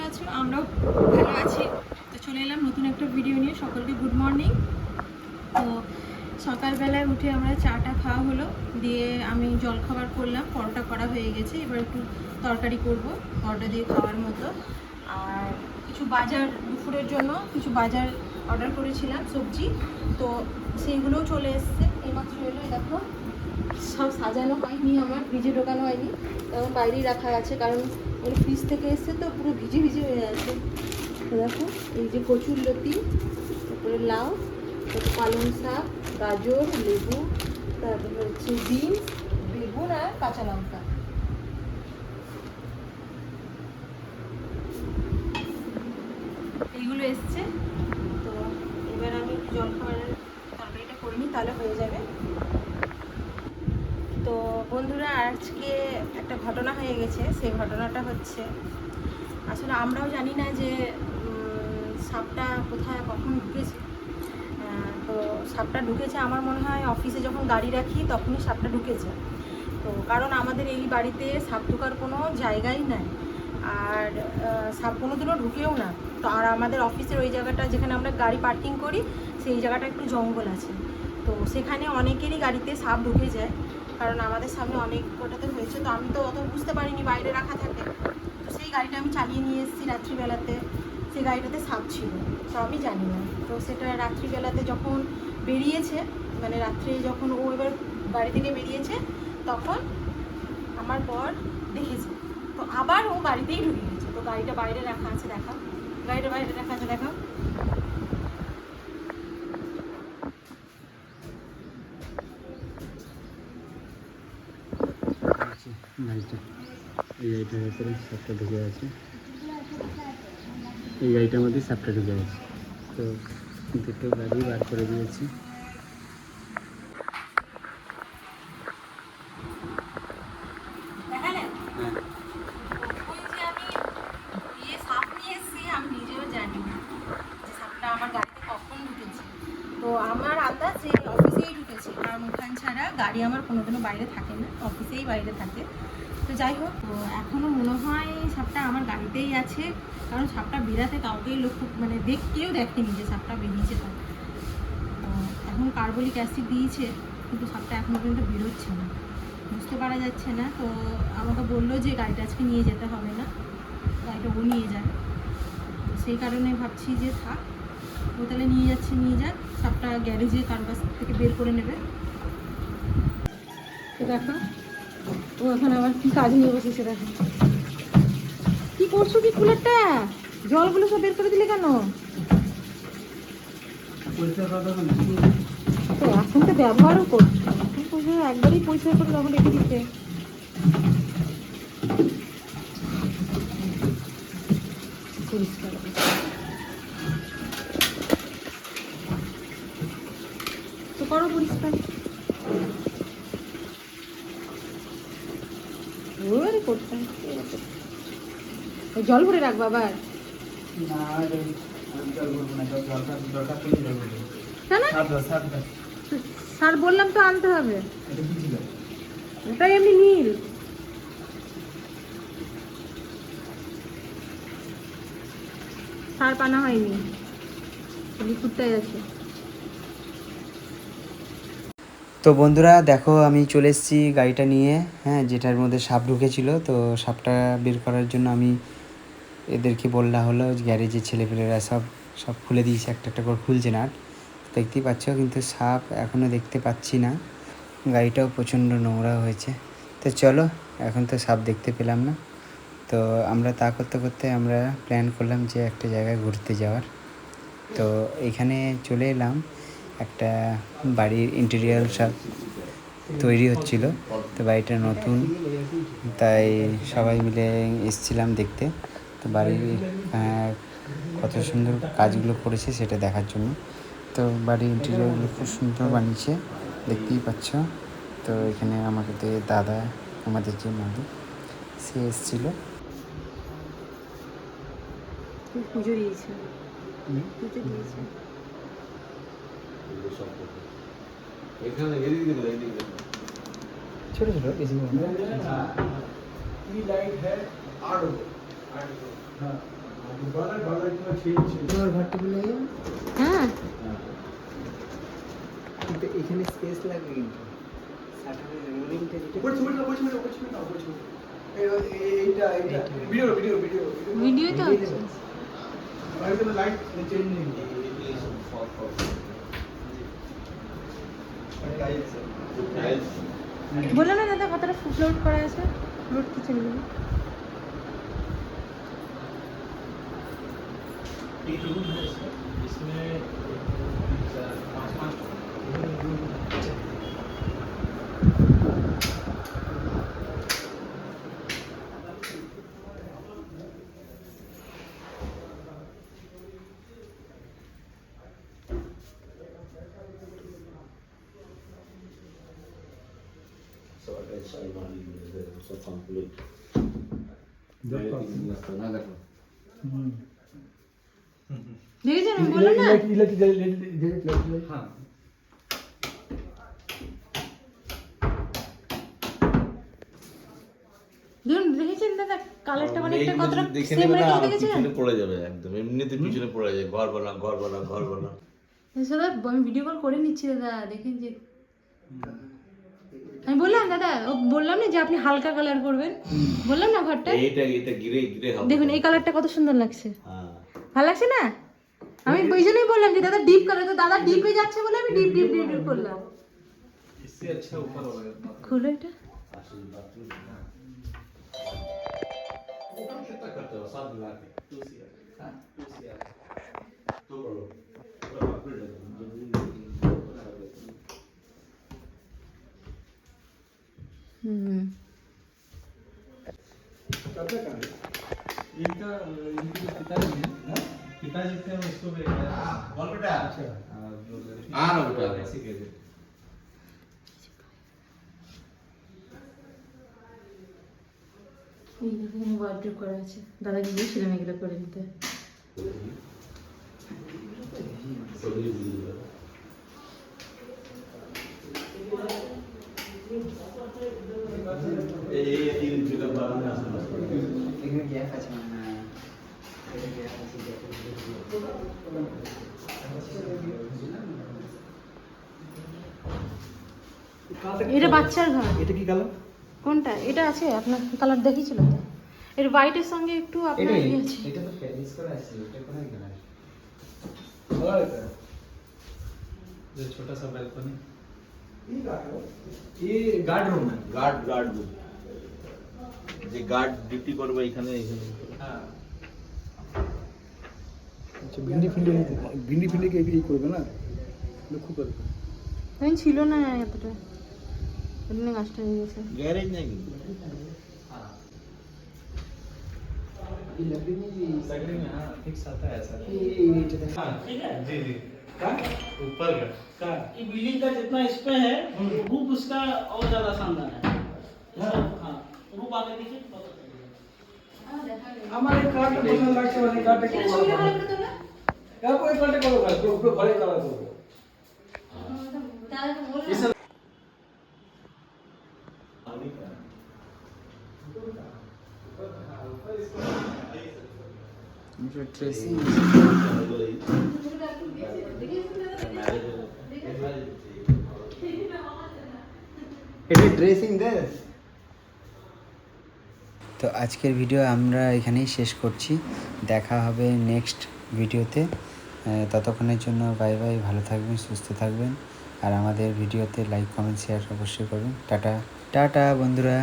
আছো? আমরাও ভালো আছি। তো চলে এলাম নতুন একটা ভিডিও নিয়ে। সকলকে গুড মর্নিং। তো সকালবেলায় উঠে আমরা চাটা খাওয়া হলো, দিয়ে আমি জলখাবার করলাম, পরোটা করা হয়ে গেছে। এবার একটু তরকারি করব পরোটা দিয়ে খাওয়ার মতো। আর কিছু বাজার দুপুরের জন্য কিছু বাজার অর্ডার করেছিলাম, সবজি, তো সেইগুলোও চলে এসছে। এইমাত্র এলো, দেখো সব সাজানো হয়নি, আমার ফ্রিজে ঢোকানো হয়নি, তখন বাইরেই রাখা আছে, কারণ মানে ফ্রিজ থেকে এসছে তো পুরো ভিজে ভিজে হয়ে আছে। তো দেখো এই যে কচুর লতি, তারপরে লাউ, তারপরে পালং শাক, গাজর, লেবু, তারপরে হচ্ছে বিনস, বেগুন আর কাঁচা লঙ্কা। এইগুলো এসছে। তো এবার আমি জলখাবারের তরকারিটা করে নিই, তাহলে হয়ে যাবে। তো বন্ধুরা, আজকে একটা ঘটনা হয়ে গেছে। সেই ঘটনাটা হচ্ছে, আসলে আমরাও জানি না যে সাপটা কোথায় কখন ঢুকেছে। তো সাপটা ঢুকেছে আমার মনে হয় অফিসে যখন গাড়ি রাখি তখনই সাপটা ঢুকেছে। তো কারণ আমাদের এই বাড়িতে সাপ ঢোকার কোনো জায়গাই নাই, আর সাপ কোনো দিনও ঢুকেও না। তো আর আমাদের অফিসের ওই জায়গাটা যেখানে আমরা গাড়ি পার্কিং করি, সেই জায়গাটা একটু জঙ্গল আছে। তো সেখানে অনেকেরই গাড়িতে সাপ ঢুকে যায়, কারণ আমাদের সামনে অনেক কটাতে হয়েছে। তো আমি তো অত বুঝতে পারিনি, বাইরে রাখা থাকে। তো সেই গাড়িটা আমি চালিয়ে নিয়ে এসেছি রাত্রিবেলাতে। সেই গাড়িটাতে সাপ ছিল, তো আমি জানি না। তো সেটা রাত্রিবেলাতে যখন বেরিয়েছে, মানে রাত্রে যখন ও এবার বাড়ি থেকে বেরিয়েছে, তখন আমার বর দেখেছে। তো আবার ও গাড়িতেই ঢুকে গেছে। তো গাড়িটা বাইরে রাখা আছে, দেখাও। গাড়িটা বাইরে রাখা আছে, দেখাও। গাড়িটা, এই গাড়িটার ভেতরে সাপটা ঢুকে আছে। এই গাড়িটার মধ্যে সাপটা ঢুকে আছে। তো দুটো গাড়ি বার করে দিয়েছি। দেখালেন? ওই যে আমি সাপ নিয়ে এসেছি, আমি নিজেও জানি না যে সাপটা আমার গাড়িতে কখন ঢুকেছে। তো আমার আন্দাজ যে অফিসেই ঢুকেছে, কারণ ওখান ছাড়া গাড়ি আমার কোনোদিনও বাইরে থাকে না, অফিসেই বাইরে থাকে। তো যাই হোক, তো এখনও মনে হয় সাপটা আমার গাড়িতেই আছে, কারণ সাপটা বেরাতে কাউকেই লক্ষ্য, মানে কেউ দেখেনি যে সাপটা বেরিয়েছে। তো এখন কার্বলিক অ্যাসিড দিয়েছে, কিন্তু সাপটা এখনও পর্যন্ত বেরোচ্ছে না, বুঝতে পারা যাচ্ছে না। তো আমাকে বললো যে গাড়িটা আজকে নিয়ে যেতে হবে না, গাড়িটা ও নিয়ে যায়। তো সেই কারণে ভাবছি যে থাক, ও তাহলে নিয়ে যাচ্ছে, নিয়ে যাক, সাপটা গ্যারেজে কার কাছ থেকে বের করে নেবে। তো দেখো ও এখন আবার কি কাজ নিয়ে বসেছে, দেখো কি করছো, কি কুলারটা জলগুলো সব বের করে দিলে কেন? তো এখন তো ব্যবহারও করছো, একবারই পরিষ্কার করে তখন রেখে দিতে। পরিষ্কার তো করো, পরিষ্কার। ওরে করতে জল ভরে রাখবো আবার, স্যার বললাম তো আনতে হবে। ওটাই এমনি নীল, সার পানা হয়নি, লিকুইডটাই আছে। তো বন্ধুরা দেখো, আমি চলে এসেছি গাড়িটা নিয়ে, হ্যাঁ, যেটার মধ্যে সাপ ঢুকেছিল। তো সাপটা বের করার জন্য আমি এদেরকে বললা হলো, গ্যারেজের ছেলেপেলেরা সব সব খুলে দিয়েছে, একটা একটা করে খুলছে না, দেখতেই পাচ্ছ। কিন্তু সাপ এখনও দেখতে পাচ্ছি না, গাড়িটাও প্রচণ্ড নোংরা হয়েছে। তো চলো, এখন তো সাপ দেখতে পেলাম না। তো আমরা তা করতে করতে আমরা প্ল্যান করলাম যে একটা জায়গায় ঘুরতে যাওয়ার। তো এখানে চলে এলাম, একটা বাড়ির ইন্টেরিয়ার সব তৈরি হচ্ছিল। তো বাড়িটা নতুন, তাই সবাই মিলে এসেছিলাম দেখতে। তো বাড়ির কত সুন্দর কাজগুলো করেছে সেটা দেখার জন্য। তো বাড়ির ইন্টেরিয়ারগুলো খুব সুন্দর বানিয়েছে, দেখতেই পাচ্ছ। তো এখানে আমাদের দাদা, আমাদের যে মালিক, সে এসেছিলো। পুজো দিয়েছে, পুজো দিয়েছে। ছোটো ছোটো বেশি তোমার ঘরটা বলে হ্যাঁ কিন্তু এখানে স্পেস লাগবে কিন্তু শাটারের রোলিংটা যেটা ভিডিও তো হচ্ছে বললো না দাদা কতটা ফ্লোট করা আছে ফ্লোট কিছু নেই দেখেছেন আমি বললাম না দেখুন দেখেছেন দাদা কালারটা অনেকটা কতটা সেম রেখে দেখেছেন পিছনে পড়ে যাবে একদম এমনিতে পিছনে পড়ে যায় ঘর বানা দাদা আমি ভিডিও কল করে নিচ্ছি দাদা দেখেন যে আমি বললাম দাদা ও বললাম না যে আপনি হালকা কালার করবেন বললাম না ঘরটা এটা গিরে হবে দেখুন এই কালারটা কত সুন্দর লাগছে হ্যাঁ ভালো লাগছে না আমি ওই জন্যই বললাম যে দাদা ডিপ কালার তো দাদা ডিপে যাচ্ছে বলে আমি ডিপ ডিপ ডিপ ডিপ করলাম इससे अच्छा ऊपर होगा খুলো এটা कितना करते हो 7 लाख तो बोलो হুম इनका इनके जो पिताजी हैं पिताजी थे उसको भी बोल बेटा अच्छा आ रहा बेटा ऐसे कहते এই দেখুন ওয়ার্ড্রোব করা আছে দাদা গিয়েছিলাম এগুলো করে নিতে এখানে গ্যাপ আছে হ্যাঁ এটা গ্যাপ আছে এটা বাচ্চার ঘর এটা কি কালার কোনটা এটা আছে আপনার কালার দেখিয়েছিল তো এর হোয়াইটের সঙ্গে একটু আপনার ইয়ে আছে এটা তো প্যারিস করা আছে এটা কোন কালার और जो छोटा सा बैल्कनी ये गार्ड रूम है গার্ড যে গার্ড ডিউটি করবে এখানে हाँ আচ্ছা ভিন্ডি ফিন্ডিকে এই করবে না লক্ষ্য করবে আমি ছিল না এতটা এমনি গাছটা হয়ে গেছে গ্যারেজ নাকি ये लकड़ी में भी लकड़ी में हाँ फिक्स आता है ऐसा हाँ ठीक है जी जी ऊपर का ये बिल्डिंग का जितना इस पे है रूप उसका और ज्यादा शानदार है हाँ रूप आगे देखिए पता चलेगा আমার এই কার্ডটা পছন্দ লাগছে মানে কার্ডটা কি করব এরকম এই কার্ডটা করব পুরো ঘরে কালার করব ড্রেসিং এটা ড্রেসিং দে তো আজকের ভিডিও আমরা এখানেই শেষ করছি দেখা হবে নেক্সট ভিডিওতে ততক্ষণের জন্য বাই বাই ভালো থাকবেন সুস্থ থাকবেন আর আমাদের ভিডিওতে লাইক কমেন্ট শেয়ার অবশ্যই করবেন টাটা টাটা বন্ধুরা